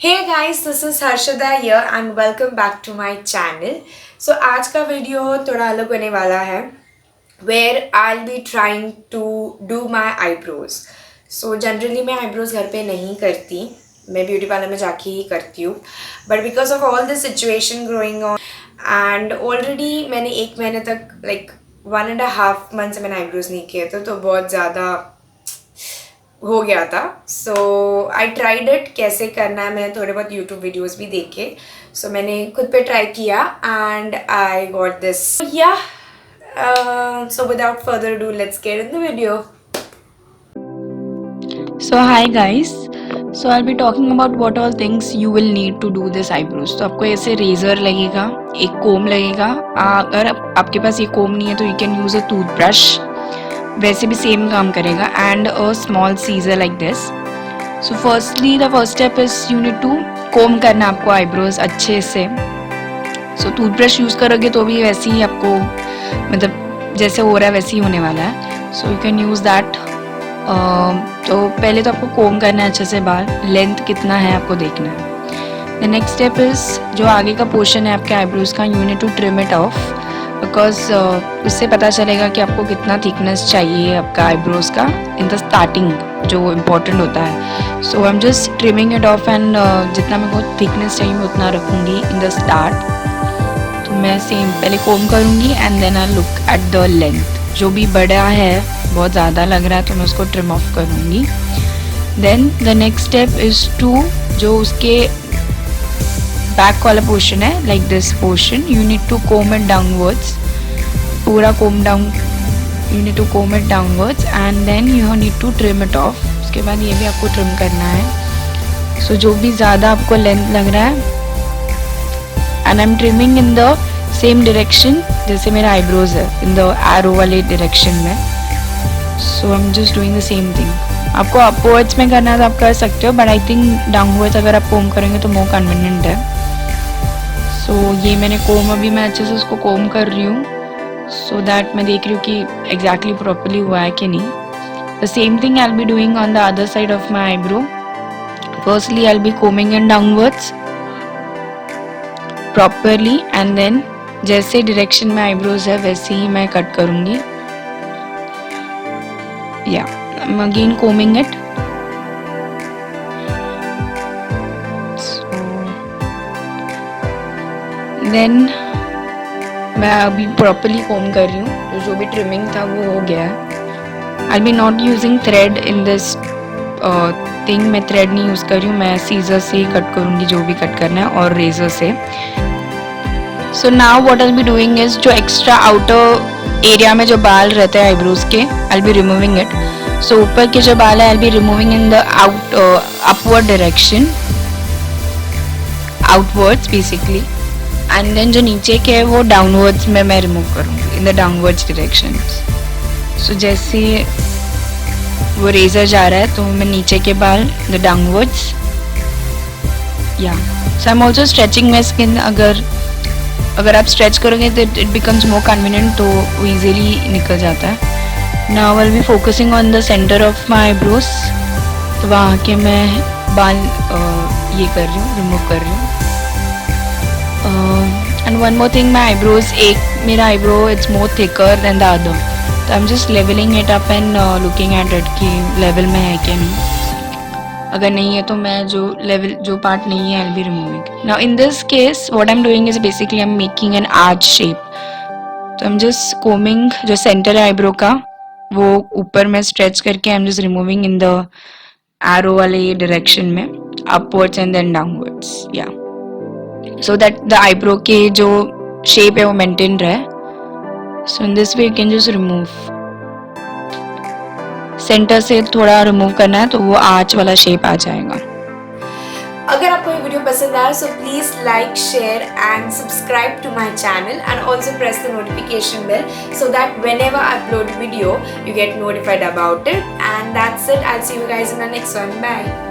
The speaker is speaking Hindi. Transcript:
Hey guys, this is Harshada here and welcome back to my channel. So आज का वीडियो थोड़ा अलग होने वाला है where I'll be trying to do my eyebrows. So generally मैं eyebrows घर पे नहीं करती, मैं ब्यूटी पार्लर में जाके ही करती हूँ. But because of all this situation growing on and already मैंने एक महीने तक like 1.5 months से मैंने eyebrows नहीं किए थे तो बहुत ज़्यादा हो गया था. सो आई ट्राइड इट कैसे करना है. मैंने थोड़े बहुत यूट्यूब वीडियोस भी देखे. सो मैंने खुद पे ट्राई किया and I got this. Yeah so without further do let's get in the video. So hi guys, so I'll be talking about what all things you will need to do this eyebrows. तो आपको ऐसे रेजर लगेगा, एक कोम लगेगा. अगर आपके पास ये कोम नहीं है तो you can use a toothbrush, वैसे भी सेम काम करेगा. And a small scissor like this. So firstly the first step is you need to comb करना आपको आईब्रोज अच्छे से. सो टूथब्रश यूज़ करोगे तो भी वैसे ही आपको मतलब जैसे हो रहा है वैसे ही होने वाला है. So you can use that. तो पहले तो आपको कोम करना है अच्छे से बाल. लेंथ कितना है आपको देखना है. द नेक्स्ट स्टेप इज़ जो आगे का पोर्शन है आपके आईब्रोज का, you need to trim it off because उससे पता चलेगा कि आपको कितना थिकनेस चाहिए आपका आईब्रोज का इन द स्टार्टिंग, जो इम्पोर्टेंट होता है. So I am just trimming it off and जितना मेरे को थिकनेस चाहिए मैं उतना रखूँगी इन द स्टार्ट. तो मैं सेम पहले कोम करूँगी and then I look at the length. जो भी बड़ा है, बहुत ज़्यादा लग रहा है तो मैं उसको ट्रिम ऑफ करूँगी. Then the next step is to जो उसके बैक वाला पोर्शन है, like this portion, you need to comb it downwards. पूरा comb down, you need to comb it downwards and then you need to trim it off. उसके बाद ये भी आपको ट्रिम करना है. सो जो भी ज़्यादा आपको लेंथ लग रहा है, and I am trimming in the same direction जैसे मेरा आईब्रोज है, इन द एरो वाले डायरेक्शन में. So I am just doing the same thing. आपको अपवर्ड्स में करना है तो आप कर सकते हो, बट आई थिंक डाउनवर्ड्स अगर आप कोम करेंगे तो मोर कन्वीनियंट है. सो ये मैंने कोम, अभी मैं अच्छे से उसको कोम कर रही हूँ सो दैट मैं देख रही हूँ कि एग्जैक्टली प्रॉपरली हुआ है कि नहीं. The same thing I will be doing on the other side of my eyebrow. Firstly I will be combing in downwards properly and then जैसे डायरेक्शन में आईब्रोज है वैसे ही मैं कट करूँगी. या I am again combing it. Then मैं अभी प्रॉपरली कोम कर रही हूँ. जो भी ट्रिमिंग था वो हो गया है. I be not using thread in this thing. मैं थ्रेड नहीं यूज़ कर रही हूँ, मैं सीजर से ही कट करूँगी जो भी कट करना है, और रेजर से. So now what I be doing is जो एक्स्ट्रा आउटर एरिया में जो बाल रहते हैं आईब्रोज के, I be removing it. So ऊपर के जो बाल है I be removing in the upward direction, outwards basically. And then जो नीचे के है वो डाउनवर्ड्स में मैं रिमूव करूँगी इन द डाउनवर्ड्स डायरेक्शन. सो जैसे वो रेजर जा रहा है तो मैं नीचे के बाल the downwards. Yeah so I am also stretching my skin. अगर आप स्ट्रेच करोगे तो इट बिकम्स मोर कन्वीनियंट, तो वो ईजिली निकल जाता है. Now I will be focusing on the centre of my eyebrows. तो वहाँ के मैं बाल ये कर रही हूँ, रिमूव कर रही हूँ. And one more thing, my eyebrows, एक मेरा eyebrow it's more thicker than the other. तो I am just levelling it up and looking at it कि लेवल में है कि नहीं. अगर नहीं है तो मैं जो पार्ट नहीं है आई will B removing. Now in this case what I am doing is basically I am making an arch shape. तो आई एम जस्ट कोमिंग जो सेंटर है आईब्रो का वो ऊपर में स्ट्रेच करके आई am just removing in the arrow वाले डायरेक्शन में, upwards and then downwards. Yeah so that the eyebrow के जो शेप है वो मेंटेन रहे. So in this way you can just remove. Centre से थोड़ा रिमूव करना है तो वो आर्च वाला शेप आ जाएगा. अगर आपको ये वीडियो पसंद आया so please like, share and subscribe to my channel and also press the notification bell so that whenever I upload video you get notified about it. And that's it. I'll see you guys in the next one. Bye.